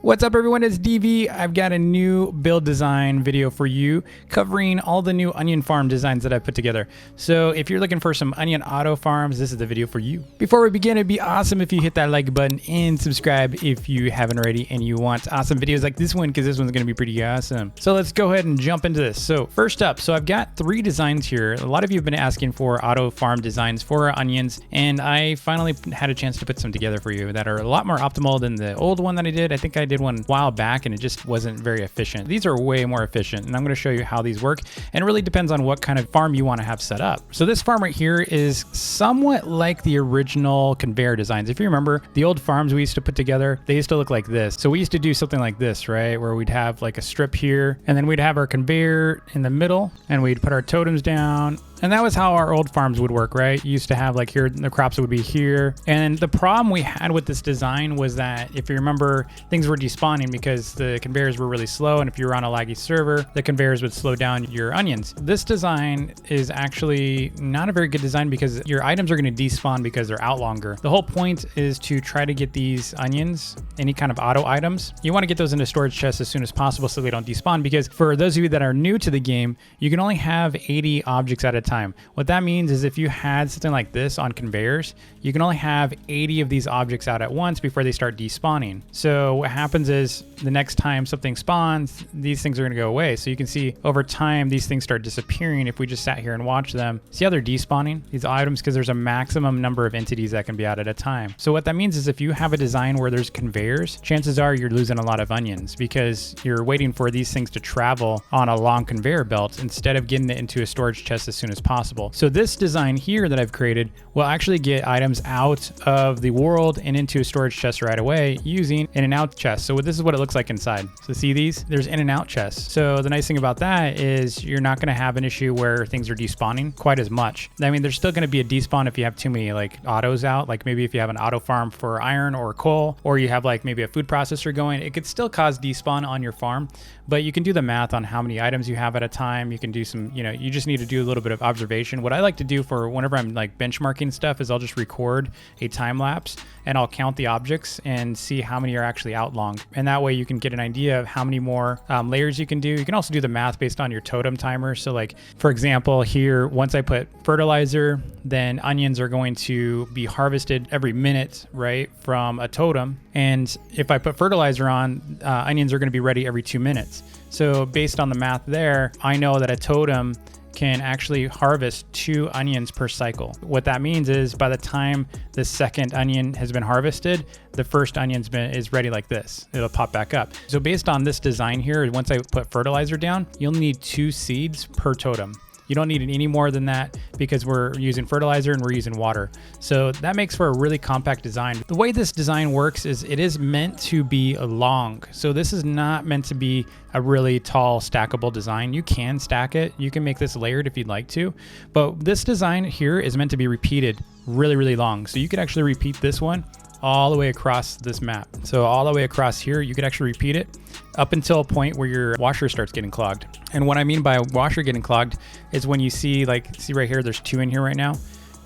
What's up everyone, it's DV. I've got a new build design video for you covering all the new onion farm designs that I put together. So if you're looking for some onion auto farms, this is the video for you. Before we begin, it'd be awesome if you hit that like button and subscribe if you haven't already and you want awesome videos like this one, because this one's going to be pretty awesome. So let's go ahead and jump into this. So first up, I've got 3 designs here. A lot of you have been asking for auto farm designs for onions, and I finally had a chance to put some together for you that are a lot more optimal than the old one that I did. I think I did one a while back and it just wasn't very efficient. These are way more efficient, and I'm going to show you how these work, and it really depends on what kind of farm you want to have set up. So this farm right here is somewhat like the original conveyor designs. If you remember the old farms we used to put together, they used to look like this. So we used to do something like this, right, where we'd have like a strip here, and then we'd have our conveyor in the middle, and we'd put our totems down. And that was how our old farms would work, right? You used to have like here, the crops would be here. And the problem we had with this design was that, if you remember, things were despawning because the conveyors were really slow. And if you were on a laggy server, the conveyors would slow down your onions. This design is actually not a very good design because your items are going to despawn because they're out longer. The whole point is to try to get these onions, any kind of auto items, you want to get those into storage chests as soon as possible so they don't despawn. Because for those of you that are new to the game, you can only have 80 objects at a time. What that means is if you had something like this on conveyors, you can only have 80 of these objects out at once before they start despawning. So what happens is the next time something spawns, these things are going to go away. So you can see over time these things start disappearing if we just sat here and watch them. See how they're despawning these items because there's a maximum number of entities that can be out at a time. So what that means is if you have a design where there's conveyors, chances are you're losing a lot of onions because you're waiting for these things to travel on a long conveyor belt instead of getting it into a storage chest as soon as possible. So this design here that I've created will actually get items out of the world and into a storage chest right away using in and out chests. So this is what it looks like inside. So see these? There's in and out chests. So the nice thing about that is you're not going to have an issue where things are despawning quite as much. I mean, there's still going to be a despawn if you have too many like autos out, like maybe if you have an auto farm for iron or coal, or you have like maybe a food processor going, it could still cause despawn on your farm, but you can do the math on how many items you have at a time. You can do some, you just need to do a little bit of observation. What I like to do for whenever I'm like benchmarking stuff is I'll just record a time lapse and I'll count the objects and see how many are actually out long. And that way you can get an idea of how many more layers you can do. You can also do the math based on your totem timer. So like, for example, here, once I put fertilizer, then onions are going to be harvested every minute, right, from a totem. And if I put fertilizer on, onions are going to be ready every 2 minutes. So based on the math there, I know that a totem can actually harvest 2 onions per cycle. What that means is by the time the second onion has been harvested, the first onion is ready like this. It'll pop back up. So based on this design here, once I put fertilizer down, you'll need 2 seeds per totem. You don't need any more than that because we're using fertilizer and we're using water. So that makes for a really compact design. The way this design works is it is meant to be long. So this is not meant to be a really tall stackable design. You can stack it. You can make this layered if you'd like to, but this design here is meant to be repeated really, really long. So you could actually repeat this one all the way across this map. So all the way across here, you could actually repeat it up until a point where your washer starts getting clogged. And what I mean by washer getting clogged is when you see right here, there's 2 in here right now.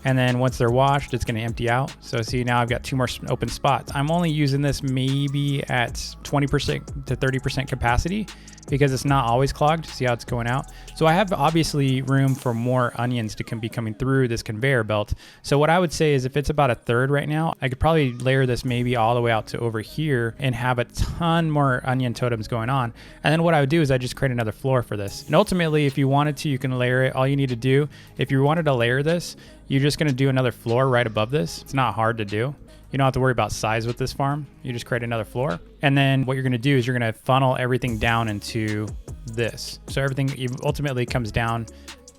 And then once they're washed, it's going to empty out. So see, now I've got 2 more open spots. I'm only using this maybe at 20% to 30% capacity because it's not always clogged. See how it's going out? So I have obviously room for more onions to be coming through this conveyor belt. So what I would say is if it's about a third right now, I could probably layer this maybe all the way out to over here and have a ton more onion totems going on. And then what I would do is I just create another floor for this. And ultimately, if you wanted to, you can layer it. All you need to do, if you wanted to layer this, you're just going to do another floor right above this. It's not hard to do. You don't have to worry about size with this farm. You just create another floor. And then what you're going to do is you're going to funnel everything down into this. So everything ultimately comes down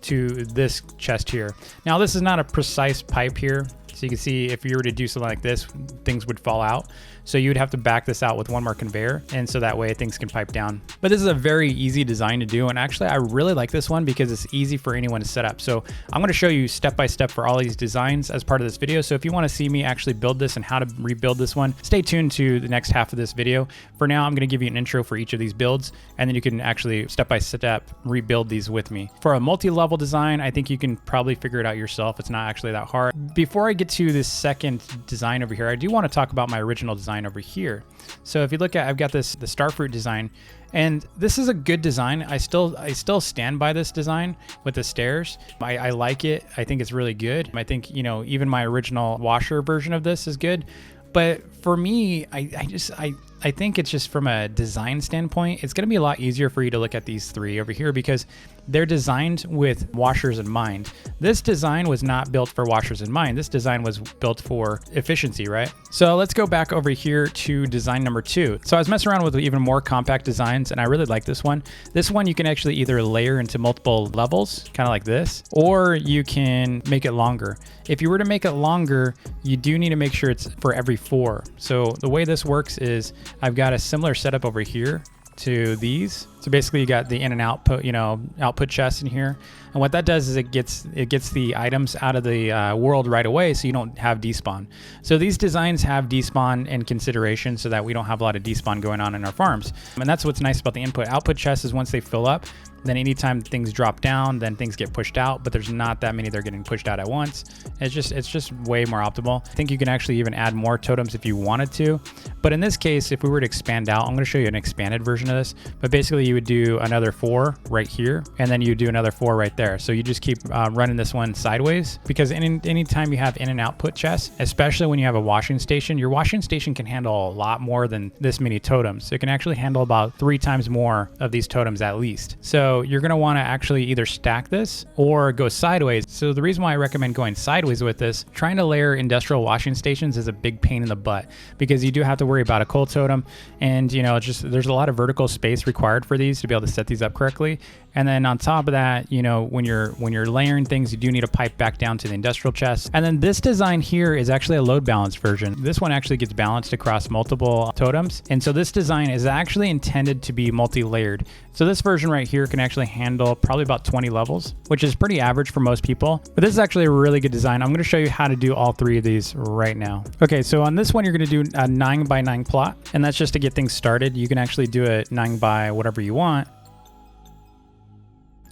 to this chest here. Now, this is not a precise pipe here. So you can see if you were to do something like this, things would fall out. So you would have to back this out with one more conveyor. And so that way things can pipe down. But this is a very easy design to do. And actually, I really like this one because it's easy for anyone to set up. So I'm going to show you step by step for all these designs as part of this video. So if you want to see me actually build this and how to rebuild this one, stay tuned to the next half of this video. For now, I'm going to give you an intro for each of these builds, and then you can actually step by step rebuild these with me. For a multi-level design, I think you can probably figure it out yourself. It's not actually that hard. Before I get to this second design over here, I do want to talk about my original design design over here. So if you look at, I've got the starfruit design, and this is a good design. I still stand by this design with the stairs. I like it. I think it's really good. I think, you know, even my original washer version of this is good. But for me, I think it's just from a design standpoint, it's going to be a lot easier for you to look at these three over here because they're designed with washers in mind. This design was not built for washers in mind. This design was built for efficiency, right? So let's go back over here to design number 2. So I was messing around with even more compact designs, and I really like this one. This one you can actually either layer into multiple levels, kind of like this, or you can make it longer. If you were to make it longer, you do need to make sure it's for every 4. So the way this works is I've got a similar setup over here to these. So basically you got the in and output, you know, output chest in here. And what that does is it gets the items out of the world right away so you don't have despawn. So these designs have despawn in consideration so that we don't have a lot of despawn going on in our farms. And that's what's nice about the input. Output chests is once they fill up, then anytime things drop down, then things get pushed out, but there's not that many that are getting pushed out at once. It's just way more optimal. I think you can actually even add more totems if you wanted to. But in this case, if we were to expand out, I'm going to show you an expanded version of this, but basically you would do another 4 right here, and then you do another 4 right there. So you just keep running this one sideways, because anytime you have in and output chests, especially when you have a washing station, your washing station can handle a lot more than this many totems. It can actually handle about 3 times more of these totems at least. So you're going to want to actually either stack this or go sideways. So the reason why I recommend going sideways with this, trying to layer industrial washing stations is a big pain in the butt, because you do have to worry about a coal totem, and you know, it's just, there's a lot of vertical space required for these to be able to set these up correctly. And then on top of that, you know, when you're layering things, you do need a pipe back down to the industrial chest. And then this design here is actually a load balanced version. This one actually gets balanced across multiple totems. And so this design is actually intended to be multi-layered. So this version right here can actually handle probably about 20 levels, which is pretty average for most people. But this is actually a really good design. I'm going to show you how to do all 3 of these right now. Okay, so on this one, you're going to do a 9x9 plot. And that's just to get things started. You can actually do a 9 by whatever you want.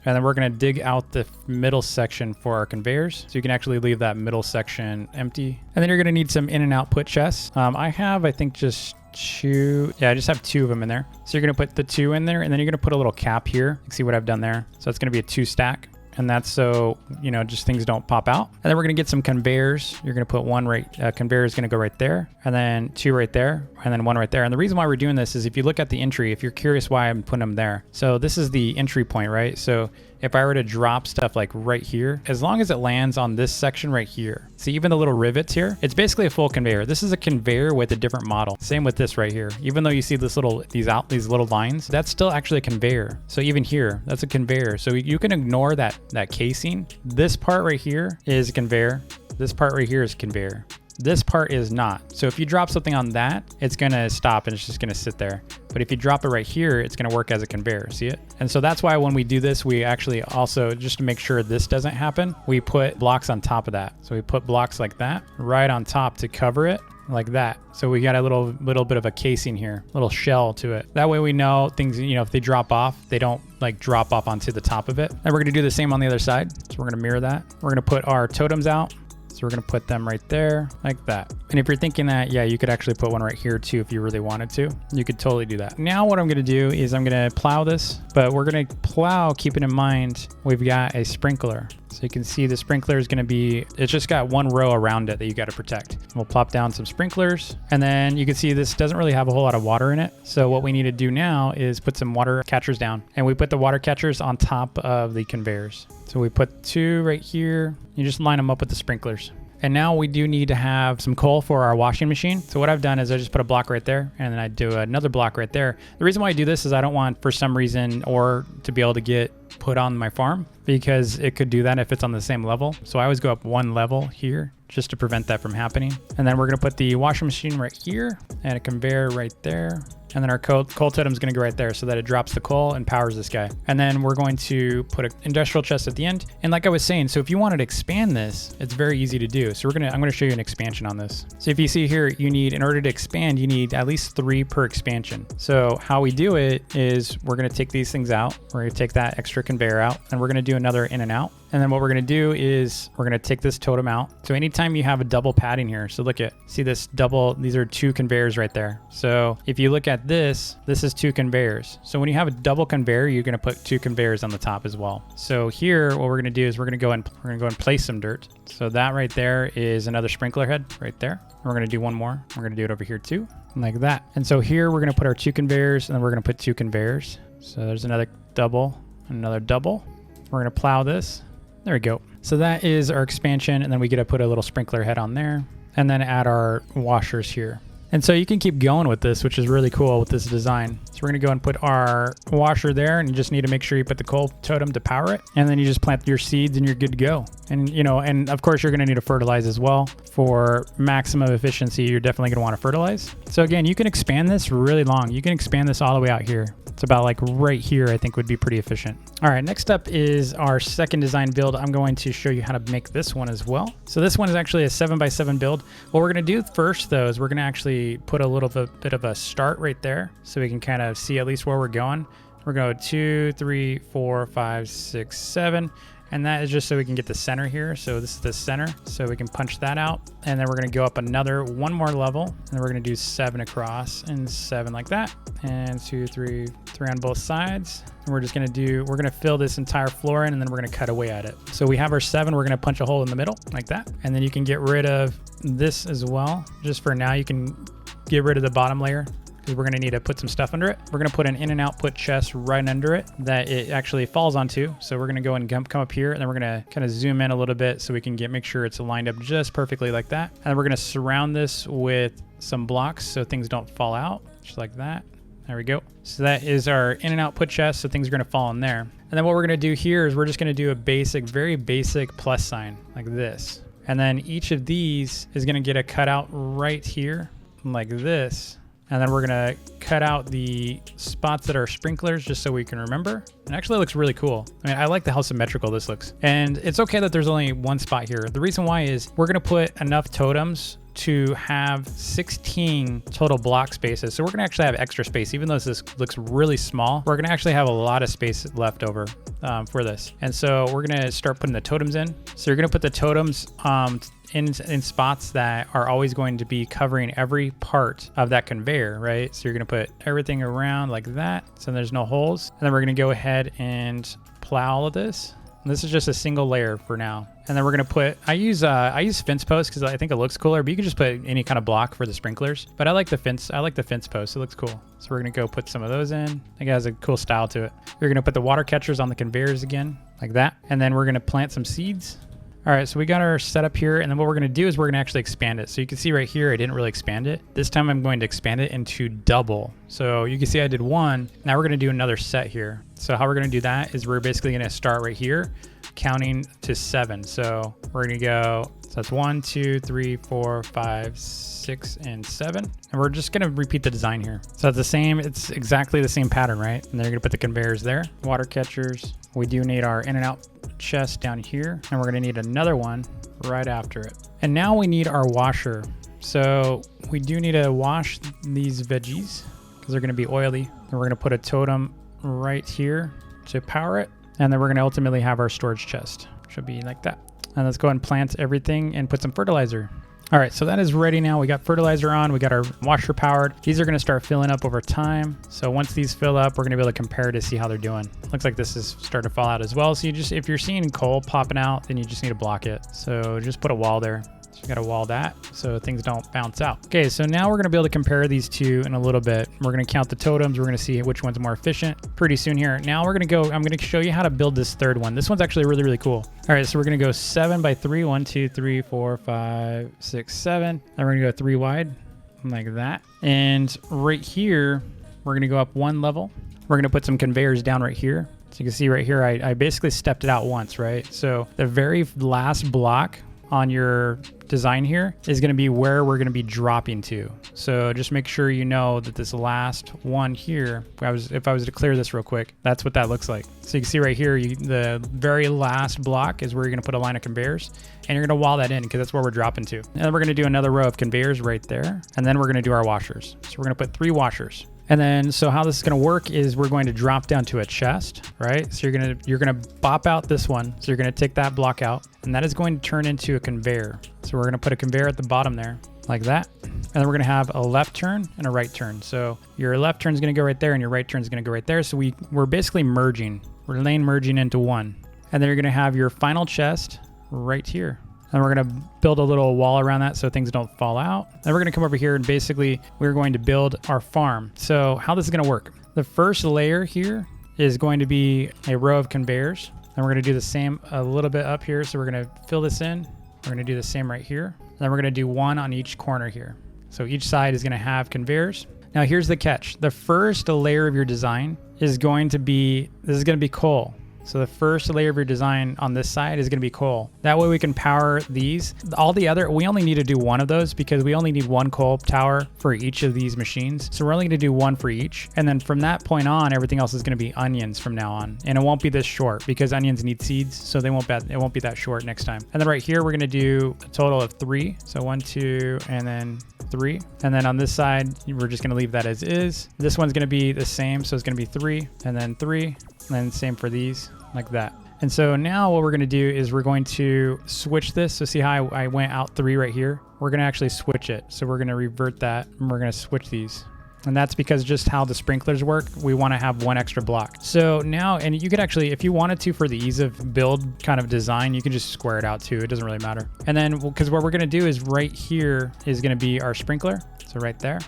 And then we're going to dig out the middle section for our conveyors. So you can actually leave that middle section empty. And then you're going to need some in and output chests. I think just 2. Yeah, I just have 2 of them in there. So you're going to put the 2 in there, and then you're going to put a little cap here. You can see what I've done there. So it's going to be a 2 stack. And that's so, you know, just things don't pop out. And then we're going to get some conveyors. You're going to put 1 right, conveyor is going to go right there, and then 2 right there, and then 1 right there. And the reason why we're doing this is if you look at the entry, if you're curious why I'm putting them there. So this is the entry point, right? So if I were to drop stuff like right here, as long as it lands on this section right here, see even the little rivets here, it's basically a full conveyor. This is a conveyor with a different model. Same with this right here. Even though you see this little, these little lines, that's still actually a conveyor. So even here, that's a conveyor. So you can ignore that casing. This part right here is a conveyor. This part right here is conveyor. This part is not. So if you drop something on that, it's going to stop and it's just going to sit there. But if you drop it right here, it's going to work as a conveyor. See it? And so that's why when we do this, we actually also, just to make sure this doesn't happen, we put blocks on top of that. So we put blocks like that right on top to cover it, like that. So we got a little bit of a casing here, little shell to it. That way we know things, you know, if they drop off, they don't like drop off onto the top of it. And we're going to do the same on the other side. So we're going to mirror that. We're going to put our totems out. So we're going to put them right there like that. And if you're thinking that, yeah, you could actually put one right here too if you really wanted to. You could totally do that. Now what I'm going to do is I'm going to plow this, but we're going to plow, keeping in mind we've got a sprinkler. So you can see the sprinkler is going to be, it's just got 1 row around it that you got to protect. We'll plop down some sprinklers, and then you can see this doesn't really have a whole lot of water in it. So what we need to do now is put some water catchers down, and we put the water catchers on top of the conveyors. So we put 2 right here. You just line them up with the sprinklers. And now we do need to have some coal for our washing machine. So what I've done is I just put a block right there, and then I do another block right there. The reason why I do this is I don't want, for some reason, or to be able to get put on my farm, because it could do that if it's on the same level. So I always go up 1 level here just to prevent that from happening. And then we're going to put the washing machine right here and a conveyor right there. And then our coal totem is going to go right there so that it drops the coal and powers this guy. And then we're going to put an industrial chest at the end. And like I was saying, so if you wanted to expand this, it's very easy to do. So I'm going to show you an expansion on this. So if you see here, you need, in order to expand, you need at least 3 per expansion. So how we do it is we're going to take these things out. We're going to take that extra extra conveyor out, and we're going to do another in and out. And then what we're going to do is we're going to take this totem out. So anytime you have a double padding here, so look at, see this double, these are 2 conveyors right there. So if you look at this, this is 2 conveyors. So when you have a double conveyor, you're going to put 2 conveyors on the top as well. So here, what we're going to do is we're going to go and place some dirt. So that right there is another sprinkler head right there. We're going to do one more. We're going to do it over here too, like that. And so here we're going to put our 2 conveyors, and then we're going to put 2 conveyors. So there's another double, another double. We're going to plow this. There we go. So that is our expansion, and then we get to put a little sprinkler head on there, and then add our washers here. And so you can keep going with this, which is really cool with this design. So we're gonna go and put our washer there, and you just need to make sure you put the coal totem to power it, and then you just plant your seeds and you're good to go. And you know, and of course you're gonna need to fertilize as well. For maximum efficiency, you're definitely gonna wanna fertilize. So again, you can expand this really long. You can expand this all the way out here. It's about like right here, I think would be pretty efficient. All right, next up is our second design build. I'm going to show you how to make this one as well. So this one is actually a 7x7 build. What we're gonna do first though is we're gonna actually put a little bit of a start right there so we can kind of see at least where we're going. We're going 2, 3, 4, 5, 6, 7. And that is just so we can get the center here. So this is the center, so we can punch that out. And then we're gonna go up one more level, and then we're gonna do 7 across and 7 like that. And 2, 3 on both sides. And we're gonna fill this entire floor in, and then we're gonna cut away at it. So we have our 7, we're gonna punch a hole in the middle like that. And then you can get rid of this as well. Just for now, you can get rid of the bottom layer, because we're going to need to put some stuff under it. We're going to put an in and output chest right under it that it actually falls onto. So we're going to go and come up here, and then we're going to kind of zoom in a little bit so we can make sure it's lined up just perfectly like that. And then we're going to surround this with some blocks so things don't fall out, just like that. There we go. So that is our in and output chest, so things are going to fall in there. And then what we're going to do here is we're just going to do a very basic plus sign like this. And then each of these is going to get a cutout right here like this. And then we're gonna cut out the spots that are sprinklers just so we can remember. It actually looks really cool. I mean, I like how symmetrical this looks. And it's okay that there's only one spot here. The reason why is we're gonna put enough totems to have 16 total block spaces. So we're gonna actually have extra space. Even though this looks really small, we're gonna actually have a lot of space left over for this. And so we're gonna start putting the totems in. So you're gonna put the totems in spots that are always going to be covering every part of that conveyor, right? So you're gonna put everything around like that, so there's no holes. And then we're gonna go ahead and plow all of this. And this is just a single layer for now. And then we're gonna put, I use fence posts because I think it looks cooler, but you can just put any kind of block for the sprinklers. But I like the fence post, it looks cool. So we're gonna go put some of those in. I think it has a cool style to it. You're gonna put the water catchers on the conveyors again, like that. And then we're gonna plant some seeds. All right, so we got our setup here, and then what we're gonna do is we're gonna actually expand it. So you can see right here, I didn't really expand it. This time I'm going to expand it into double. So you can see I did 1. Now we're gonna do another set here. So how we're gonna do that is we're basically gonna start right here, counting to 7. So we're gonna go, so that's 1, 2, 3, 4, 5, 6, and 7. And we're just gonna repeat the design here. So it's exactly the same pattern, right? And then you're gonna put the conveyors there, water catchers. We do need our in and out chest down here, and we're gonna need another one right after it. And now we need our washer. So we do need to wash these veggies because they're gonna be oily. And we're gonna put a totem right here to power it. And then we're gonna ultimately have our storage chest. Should be like that. And let's go ahead and plant everything and put some fertilizer. All right, so that is ready now. We got fertilizer on, we got our washer powered. These are gonna start filling up over time. So once these fill up, we're gonna be able to compare to see how they're doing. Looks like this is starting to fall out as well. So if you're seeing coal popping out, then you just need to block it. So just put a wall there. So you gotta wall that so things don't bounce out. Okay, so now we're gonna be able to compare these two in a little bit. We're gonna count the totems. We're gonna see which one's more efficient pretty soon here. Now I'm gonna show you how to build this third one. This one's actually really cool. All right, so we're gonna go 7 by 3, 1, 2, 3, 4, 5, 6, 7. Then we're gonna go 3 wide, like that. And right here, we're gonna go up 1 level. We're gonna put some conveyors down right here. So you can see right here, I basically stepped it out once, right? So the very last block on your design here is going to be where we're going to be dropping to. So just make sure you know that this last one here, if I was to clear this real quick, that's what that looks like. So you can see right here, the very last block is where you're going to put a line of conveyors, and you're going to wall that in because that's where we're dropping to. And then we're going to do another row of conveyors right there, and then we're going to do our washers. So we're going to put 3 washers. And then, so how this is going to work is we're going to drop down to a chest, right? So you're going to bop out this one. So you're going to take that block out, and that is going to turn into a conveyor. So we're going to put a conveyor at the bottom there, like that. And then we're going to have a left turn and a right turn. So your left turn is going to go right there, and your right turn is going to go right there. So we're basically merging. We're lane merging into one. And then you're going to have your final chest right here. And we're going to build a little wall around that so things don't fall out. Then we're going to come over here and basically we're going to build our farm. So how this is going to work. The first layer here is going to be a row of conveyors. And we're going to do the same a little bit up here. So we're going to fill this in. We're going to do the same right here. And then we're going to do one on each corner here. So each side is going to have conveyors. Now here's the catch. The first layer of your design is going to be, this is going to be coal. So the first layer of your design on this side is going to be coal. That way we can power these. All the other, we only need to do one of those because we only need one coal tower for each of these machines. So we're only going to do one for each. And then from that point on, everything else is going to be onions from now on. And it won't be this short because onions need seeds. So it won't be that short next time. And then right here, we're going to do a total of 3. So 1, 2, and then 3. And then on this side, we're just going to leave that as is. This one's going to be the same. So it's going to be 3 and then 3. And then same for these, like that. And so now what we're going to do is we're going to switch this. So see how I went out 3 right here? We're going to actually switch it. So we're going to revert that and we're going to switch these. And that's because just how the sprinklers work, we want to have one extra block. So now, and you could actually, if you wanted to, for the ease of build kind of design, you can just square it out too. It doesn't really matter. And then, because what we're going to do is right here is going to be our sprinkler. So right there.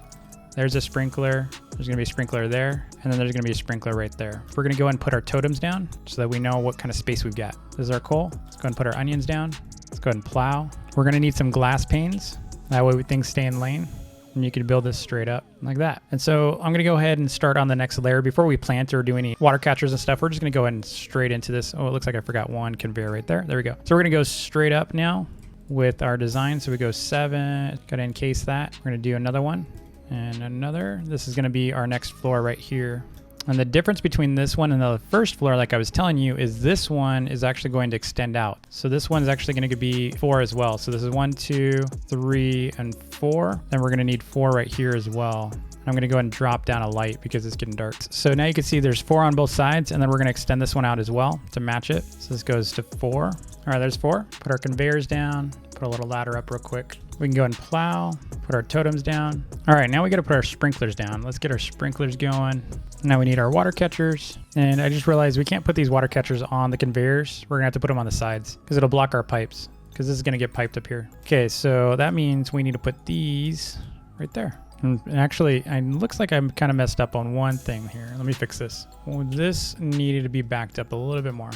There's a sprinkler. There's going to be a sprinkler there. And then there's going to be a sprinkler right there. We're going to go ahead and put our totems down so that we know what kind of space we've got. This is our coal. Let's go ahead and put our onions down. Let's go ahead and plow. We're going to need some glass panes. That way things stay in lane. And you can build this straight up like that. And so I'm going to go ahead and start on the next layer. Before we plant or do any water catchers and stuff, we're just going to go ahead and straight into this. Oh, it looks like I forgot one conveyor right there. There we go. So we're going to go straight up now with our design. So we go 7, got to encase that. We're going to do another one. And another. This is going to be our next floor right here. And the difference between this one and the first floor, like I was telling you, is this one is actually going to extend out. So this one is actually going to be 4 as well. So this is 1, 2, 3, and 4. Then we're going to need 4 right here as well. I'm going to go ahead and drop down a light because it's getting dark. So now you can see there's 4 on both sides, and then we're going to extend this one out as well to match it. So this goes to 4. All right, there's 4. Put our conveyors down, put a little ladder up real quick. We can go ahead and plow, put our totems down. All right, now we got to put our sprinklers down. Let's get our sprinklers going. Now we need our water catchers. And I just realized we can't put these water catchers on the conveyors. We're gonna have to put them on the sides because it'll block our pipes because this is gonna get piped up here. Okay, so that means we need to put these right there. And actually, it looks like I'm kind of messed up on one thing here. Let me fix this. Well, this needed to be backed up a little bit more.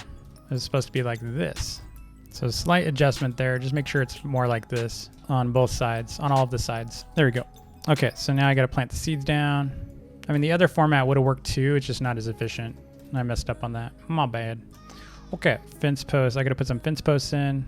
It's supposed to be like this. So slight adjustment there. Just make sure it's more like this on both sides, on all of the sides. There we go. Okay, so now I got to plant the seeds down. I mean, the other format would have worked too. It's just not as efficient. I messed up on that. My bad. Okay, fence posts. I got to put some fence posts in.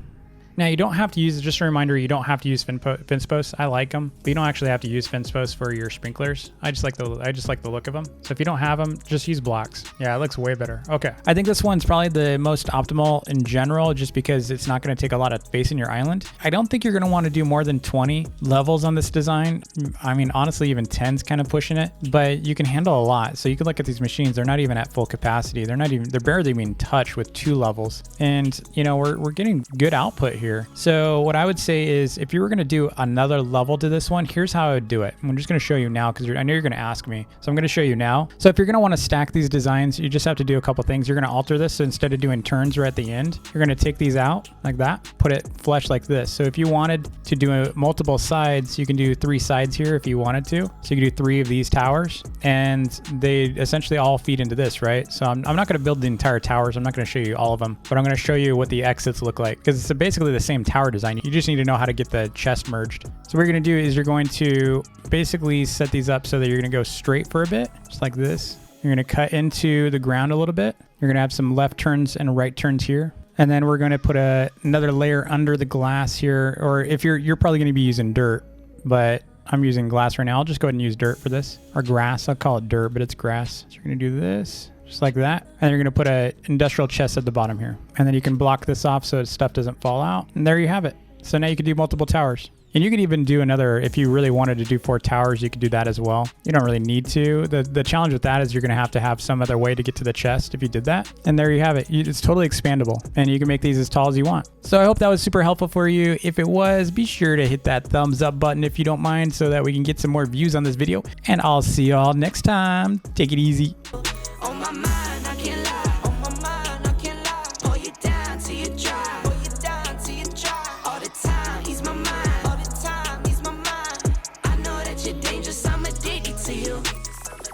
Now you don't have to use, just a reminder, you don't have to use fence posts. I like them, but you don't actually have to use fence posts for your sprinklers. I just like the look of them. So if you don't have them, just use blocks. Yeah, it looks way better. Okay. I think this one's probably the most optimal in general, just because it's not going to take a lot of space in your island. I don't think you're going to want to do more than 20 levels on this design. I mean, honestly, even 10's kind of pushing it, but you can handle a lot. So you can look at these machines. They're not even at full capacity. They're barely even touched with 2 levels. And you know, we're getting good output here. So what I would say is if you were going to do another level to this one, here's how I would do it. I'm just going to show you now because I know you're going to ask me. So I'm going to show you now. So if you're going to want to stack these designs, you just have to do a couple things. You're going to alter this. So instead of doing turns right at the end, you're going to take these out like that, put it flush like this. So if you wanted to do multiple sides, you can do 3 sides here if you wanted to. So you can do 3 of these towers and they essentially all feed into this, right? So I'm not going to build the entire towers. I'm not going to show you all of them, but I'm going to show you what the exits look like because it's basically the same tower design. You just need to know how to get the chest merged. So what you're going to do is you're going to basically set these up so that you're going to go straight for a bit, just like this. You're going to cut into the ground a little bit. You're going to have some left turns and right turns here. And then we're going to put another layer under the glass here. Or if you're probably going to be using dirt, but I'm using glass right now. I'll just go ahead and use dirt for this. Or grass. I'll call it dirt, but it's grass. So you're going to do this. Just like that. And you're going to put an industrial chest at the bottom here. And then you can block this off so stuff doesn't fall out. And there you have it. So now you can do multiple towers. And you could even do another, if you really wanted to do 4 towers, you could do that as well. You don't really need to. The challenge with that is you're going to have some other way to get to the chest if you did that. And there you have it. It's totally expandable, and you can make these as tall as you want. So I hope that was super helpful for you. If it was, be sure to hit that thumbs up button if you don't mind, so that we can get some more views on this video. And I'll see y'all next time. Take it easy.